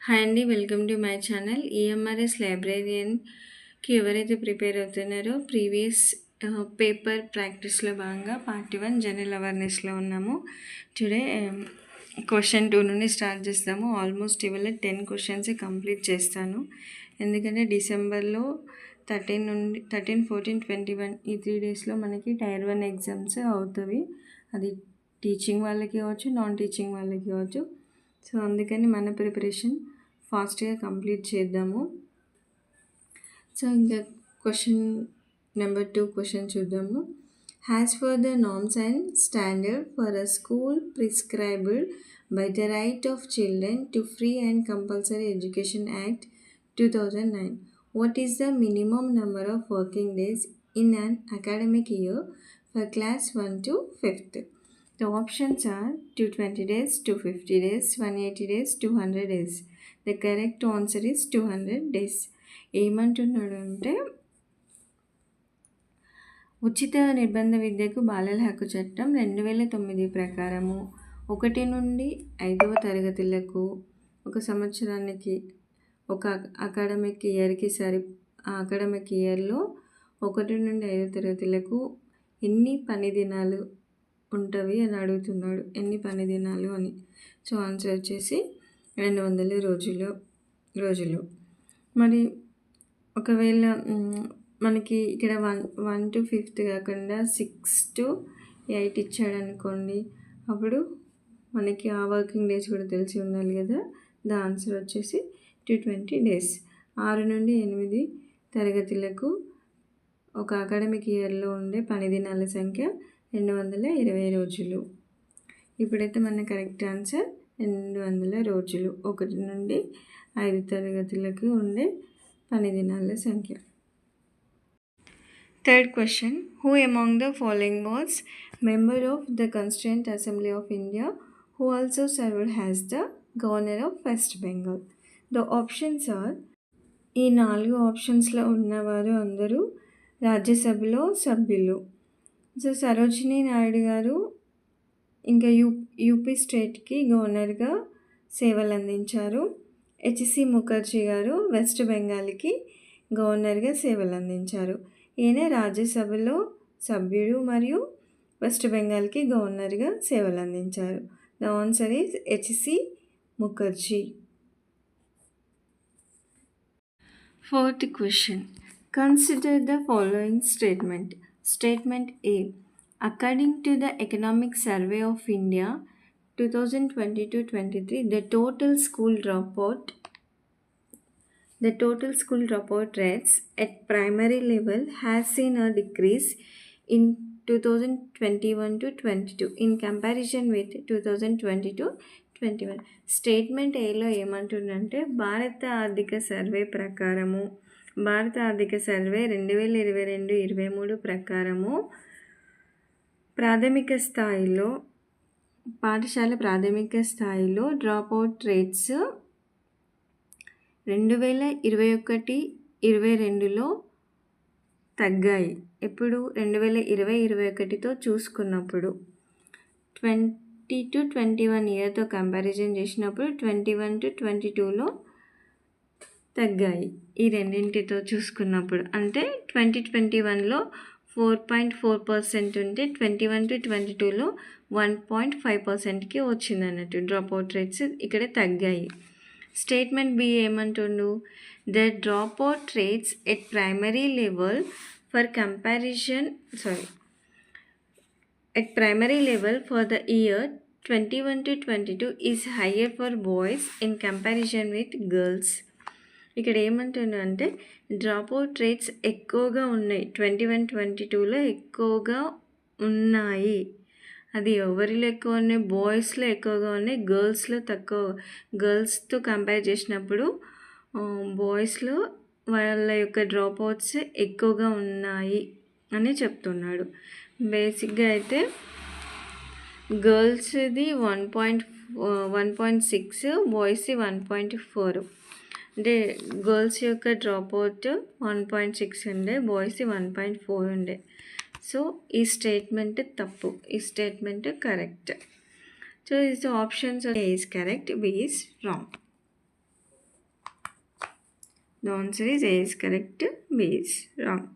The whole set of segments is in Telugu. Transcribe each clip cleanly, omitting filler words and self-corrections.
హాయ్ అండి. Welcome to my channel. EMRS లైబ్రేరియన్‌కి ఎవరైతే ప్రిపేర్ అవుతున్నారో ప్రీవియస్ పేపర్ ప్రాక్టీస్‌లో భాగంగా పార్ట్ 1 జనరల్ అవేర్‌నెస్‌లో ఉన్నాము. టుడే క్వశ్చన్ 2 నుండి స్టార్ట్ చేస్తాము. ఆల్మోస్ట్ ఇవాళ 10 క్వశ్చన్స్ కంప్లీట్ చేస్తాను. ఎందుకంటే డిసెంబర్‌లో 13 నుండి 13, 14, 21 ఈ 3 డేస్‌లో మనకి టైర్ 1 ఎగ్జామ్స్ అవుతవి. అది టీచింగ్ వాళ్ళకి కావచ్చు, నాన్ టీచింగ్ వాళ్ళకి కావచ్చు. సో అందుకని మన ప్రిపరేషన్ ఫాస్ట్గా కంప్లీట్ చేద్దాము. సో ఇంకా క్వశ్చన్ నెంబర్ 2 క్వశ్చన్ చూద్దాము. As for the norms and standard for a school prescribed by the Right of Children to Free and Compulsory Education Act 2009, what is the minimum number of working days in an academic year for class 1 to 5th? The options are 220 days, 250 days, 180 days, 200 days. The correct answer is 200 days. ఏమంటున్నాడు అంటే ఉచిత నిర్బంధ విద్యకు బాలల హక్కు చట్టం 2009 ప్రకారము 1 నుండి 5వ తరగతులకు ఒక సంవత్సరానికి ఒక అకాడమిక్ ఇయర్కి ఆ అకాడమిక్ ఇయర్లో 1 నుండి 5 తరగతులకు ఎన్ని పని దినాలు ఉంటవి అని అడుగుతున్నాడు. ఎన్ని పని దినాలు అని. సో ఆన్సర్ వచ్చేసి 200 రోజులు. మరి ఒకవేళ మనకి ఇక్కడ 1 to 5th కాకుండా 6 to 8 ఇచ్చాడు అనుకోండి, అప్పుడు మనకి ఆ వర్కింగ్ డేస్ కూడా తెలిసి ఉండాలి కదా. ద ఆన్సర్ వచ్చేసి 220 డేస్. 6 నుండి 8 తరగతులకు ఒక అకాడమిక్ ఇయర్లో ఉండే పని దినాల సంఖ్య 220 రోజులు. ఇప్పుడైతే మన కరెక్ట్ ఆన్సర్ 200 రోజులు. 1 నుండి 5 తరగతులకు ఉండే పని దినాల సంఖ్య. Third question. Who among the following was member of the constituent assembly of India who also served has the governor of West Bengal? The options are, ఈ 4 ఆప్షన్స్లో ఉన్నవారు అందరూ రాజ్యసభలో సభ్యులు. సో సరోజినీ నాయుడు గారు ఇంకా యూపీ స్టేట్కి గవర్నర్గా సేవలు అందించారు. హెచ్సి ముఖర్జీ గారు వెస్ట్ బెంగాల్కి గవర్నర్గా సేవలు అందించారు. ఈయన రాజ్యసభలో సభ్యుడు మరియు వెస్ట్ బెంగాల్కి గవర్నర్గా సేవలు అందించారు. The answer is HC Mukherjee. Fourth question. Consider the following statement. Statement A. According to the Economic Survey of India 2022-23, the total school dropout rates at primary level has seen a decrease in 2021 to 22 in comparison with 2022-21. Statement ఏలో ఏమంటుందంటే భారత ఆర్థిక సర్వే 2022-23 ప్రకారము పాఠశాల ప్రాథమిక స్థాయిలో డ్రాప్అవుట్ రేట్స్ 2021-22లో తగ్గాయి. ఎప్పుడు 2020-21తో చూసుకున్నప్పుడు 20-21 ఇయర్తో కంపారిజన్ చేసినప్పుడు 21-22లో తగ్గాయి. ఈ రెండింటితో చూసుకున్నప్పుడు అంటే 2021లో 4.4% ఉంటే 21-22లో 1.5%కి వచ్చింది అన్నట్టు. డ్రాప్అవుట్ రేట్స్ ఇక్కడ తగ్గాయి. స్టేట్మెంట్ బి ఏమంటుండు? The dropout rates at primary level for the year 21-22 is higher for boys in comparison with girls. ఇక్కడ ఏమంటుందంటే డ్రాప్అవుట్ రేట్స్ ఎక్కువగా ఉన్నాయి, 21-22లో ఎక్కువగా ఉన్నాయి. అది ఎవరిలో ఎక్కువ ఉన్నాయి? బాయ్స్లో ఎక్కువగా ఉన్నాయి, గర్ల్స్లో తక్కువ. గర్ల్స్తో కంపేర్ చేసినప్పుడు బాయ్స్లో వాళ్ళ యొక్క డ్రాప్అవుట్స్ ఎక్కువగా ఉన్నాయి అని చెప్తున్నాడు. బేసిక్గా అయితే గర్ల్స్ది 1.6, బాయ్స్ది 1.4. అంటే గర్ల్స్ యొక్క డ్రాప్అవుట్ 1.6 ఉండే, బాయ్స్ది 1.4 ఉండే. సో ఈ స్టేట్మెంట్ తప్పు, ఈ statement correct. So options A is correct, B is wrong. The answer is A is correct, B is wrong.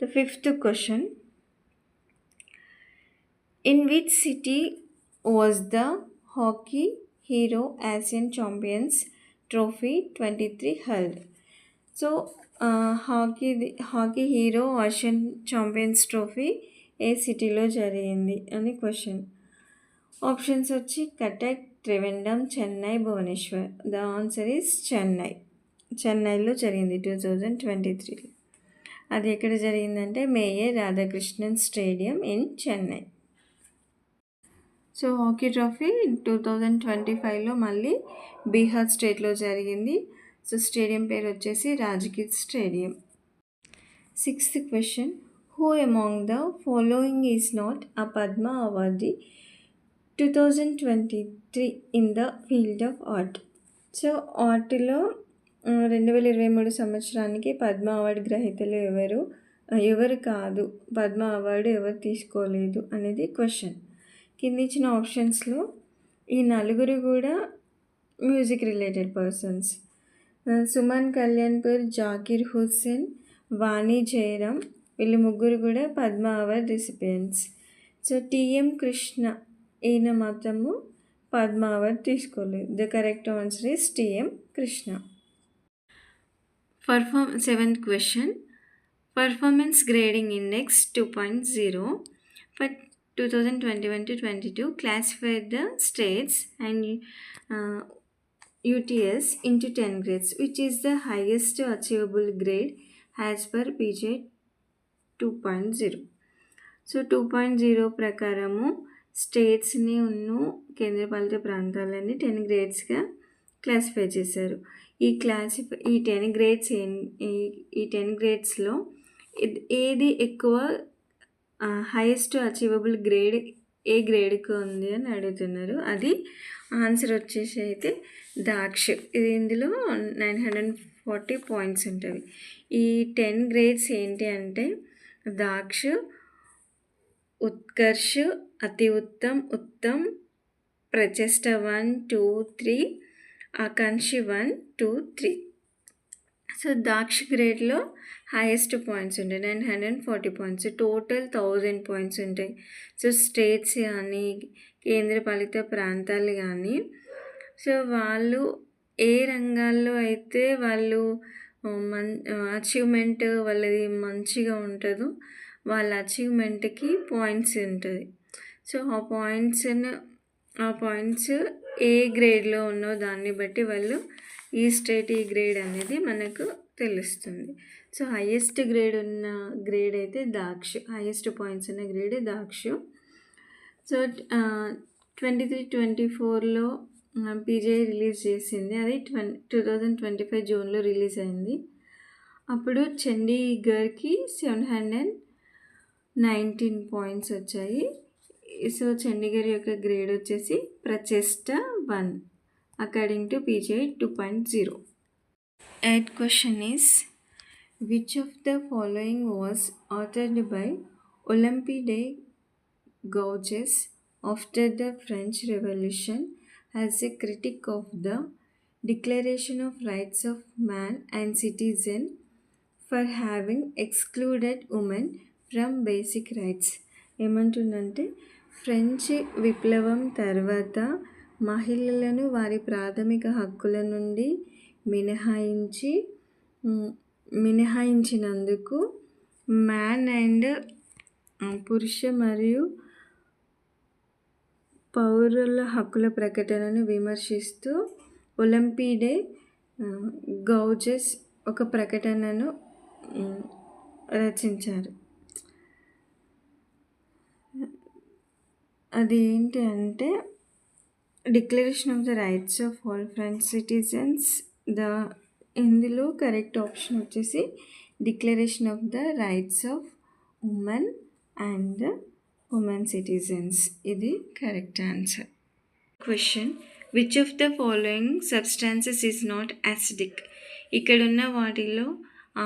The fifth question. In which city was the Hockey Hero Asian Champions Trophy 23 held? So, hockey hero Asian champions trophy ఏ సిటీలో జరిగింది అని క్వశ్చన్. ఆప్షన్స్ వచ్చి Cuttack, Trivandrum, Chennai, Bhubaneswar. The answer is చెన్నైలో జరిగింది 2023. అది ఎక్కడ జరిగిందంటే mayor Radhakrishnan stadium in Chennai. So hockey trophy 2025లో మళ్ళీ బీహార్ స్టేట్లో జరిగింది. సో స్టేడియం పేరు వచ్చేసి Rajgir stadium. Sixth question. Who among the following is not a Padma awardee 2023 in the field of art? So ఆర్ట్లో 2023 సంవత్సరానికి పద్మ అవార్డు గ్రహీతలు ఎవరు కాదు, పద్మ అవార్డు ఎవరు తీసుకోలేదు అనేది క్వశ్చన్. కింద ఇచ్చిన ఆప్షన్స్లో ఈ నలుగురు కూడా music related persons. Suman Kalyanpur, Zakir Hussain, Vani Jairam, వీళ్ళు ముగ్గురు కూడా Padma award recipients. So TM Krishna ఈయన మాత్రము పద్మ అవార్డ్ తీసుకోలేదు. The correct answer is TM Krishna. Seventh question. Performance grading index 2.0 for 2021-22 classified the states and UTS into 10 grades. Which is the highest achievable grade as per PJ 2.0? So 2.0 ప్రకారము స్టేట్స్ని కేంద్రపాలిత ప్రాంతాలని 10 గ్రేడ్స్గా క్లాసిఫై చేశారు. ఈ 10 గ్రేడ్స్ ఈ 10 గ్రేడ్స్లో ఏది ఎక్కువ హైయెస్ట్ అచీవబుల్ గ్రేడ్ ఏ గ్రేడ్కి ఉంది అని అడుగుతున్నారు. అది ఆన్సర్ వచ్చేసి అయితే దాక్ష. ఇది ఇందులో 940 పాయింట్స్ ఉంటుంది. ఈ 10 గ్రేడ్స్ ఏంటి అంటే దాక్ష, ఉత్కర్ష్, అతి ఉత్తమ్, ఉత్తమ్, ప్రచష్ట 1, 2, 3, ఆకాంక్షి 1, 2, 3. సో దాక్ష గ్రేడ్లో హైయెస్ట్ పాయింట్స్ ఉంటాయి, 940 పాయింట్స్. టోటల్ 1000 పాయింట్స్ ఉంటాయి. సో స్టేట్స్ కానీ కేంద్రపాలిత ప్రాంతాలు కానీ సో వాళ్ళు ఏ రంగాల్లో అయితే వాళ్ళు అచీవ్మెంట్ వాళ్ళది మంచిగా ఉంటుందో వాళ్ళ అచీవ్మెంట్కి పాయింట్స్ ఉంటుంది. సో ఆ పాయింట్స్ ఏ గ్రేడ్లో ఉన్నో దాన్ని బట్టి వాళ్ళు ఈ స్టేట్ ఈ గ్రేడ్ అనేది మనకు తెలుస్తుంది. సో హైయెస్ట్ గ్రేడ్ అయితే దాక్ష, హైయెస్ట్ పాయింట్స్ ఉన్న గ్రేడ్ దాక్ష. సో 23-24లో పీజే రిలీజ్ చేసింది, అది 2025 జూన్లో రిలీజ్ అయింది. అప్పుడు చండీగఢ్కి 719 పాయింట్స్ వచ్చాయి. సో చండీగఢ్ యొక్క గ్రేడ్ వచ్చేసి Prachesta 1 according to PGI 2.0. 8th question is, which of the following was authored by Olympe Gouges after the French Revolution as a critic of the Declaration of Rights of Man and Citizen for having excluded women from basic rights? ఏమంటుందంటే ఫ్రెంచ్ విప్లవం తర్వాత మహిళలను వారి ప్రాథమిక హక్కుల నుండి మినహాయించినందుకు మ్యాన్ అండ్ పురుష మరియు పౌరుల హక్కుల ప్రకటనను విమర్శిస్తూ ఒలింపే గౌజెస్ ఒక ప్రకటనను రచించారు. అది ఏంటి అంటే declaration of the rights of all French citizens. ఇందులో కరెక్ట్ ఆప్షన్ వచ్చేసి declaration of the rights of women and women citizens. ఇది correct answer. Question, which of the following substances is not acidic? ఇక్కడున్న వాటిలో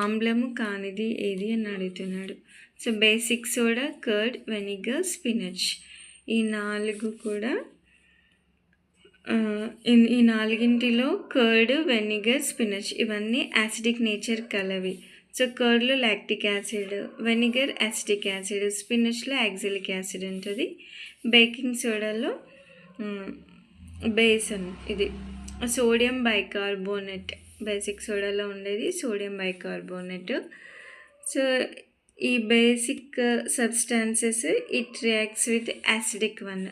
ఆమ్లము కానిది ఏది అని అడుగుతున్నాడు. So basic soda, curd, vinegar, spinach. ఈ 4 కూడా ఈ నాలుగింటిలో కర్డ్, వెనిగర్, స్పినచ్ ఇవన్నీ యాసిడిక్ నేచర్ కలవి. సో కర్డ్లో lactic acid, vinegar acetic acid, స్పినచ్లో యాక్సిలిక్ acid ఉంటుంది. బేకింగ్ సోడాలో బేసన్ ఇది సోడియం బైకార్బోనేట్, బేసిక్ సోడాలో ఉండేది సోడియం బైకార్బోనేట్. సో ఈ basic substances it reacts with acidic one.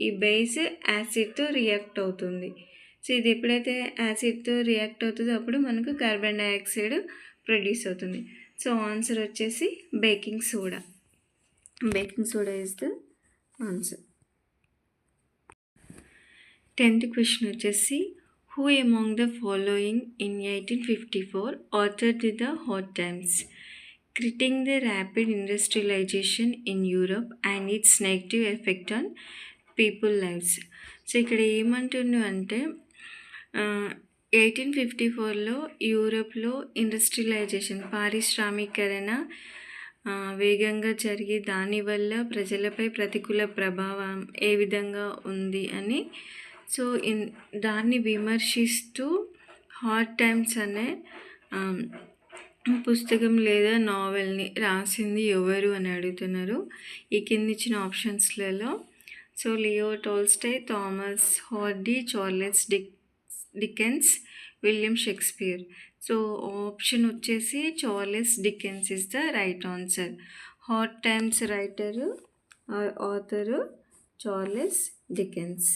ఈ బేస్ యాసిడ్తో రియాక్ట్ అవుతుంది. సో ఇది ఎప్పుడైతే యాసిడ్తో రియాక్ట్ అవుతుందో అప్పుడు మనకు కార్బన్ డైఆక్సైడ్ ప్రొడ్యూస్ అవుతుంది. సో ఆన్సర్ వచ్చేసి baking soda. Baking soda is the answer. 10th question వచ్చేసి who among the following in 1854 authored the Hard Times critiquing the rapid industrialization in Europe and it's negative effect on people lifes. So ఇక్కడ ఏమంటుండు అంటే 1854లో యూరోప్లో ఇండస్ట్రియలైజేషన్ పారిశ్రామీకరణ వేగంగా జరిగి దానివల్ల ప్రజలపై ప్రతికూల ప్రభావం ఏ విధంగా ఉంది అని సో దాన్ని విమర్శిస్తూ హాట్ టైమ్స్ అనే పుస్తకం లేదా నావెల్ని రాసింది ఎవరు అని అడుగుతున్నారు. ఈ కింద ఇచ్చిన ఆప్షన్స్లలో so Leo Tolstoy, Thomas Hardy, Charles Dickens, William Shakespeare. So option వచ్చేసి Charles Dickens is the right answer. Hard Times writer author Charles Dickens.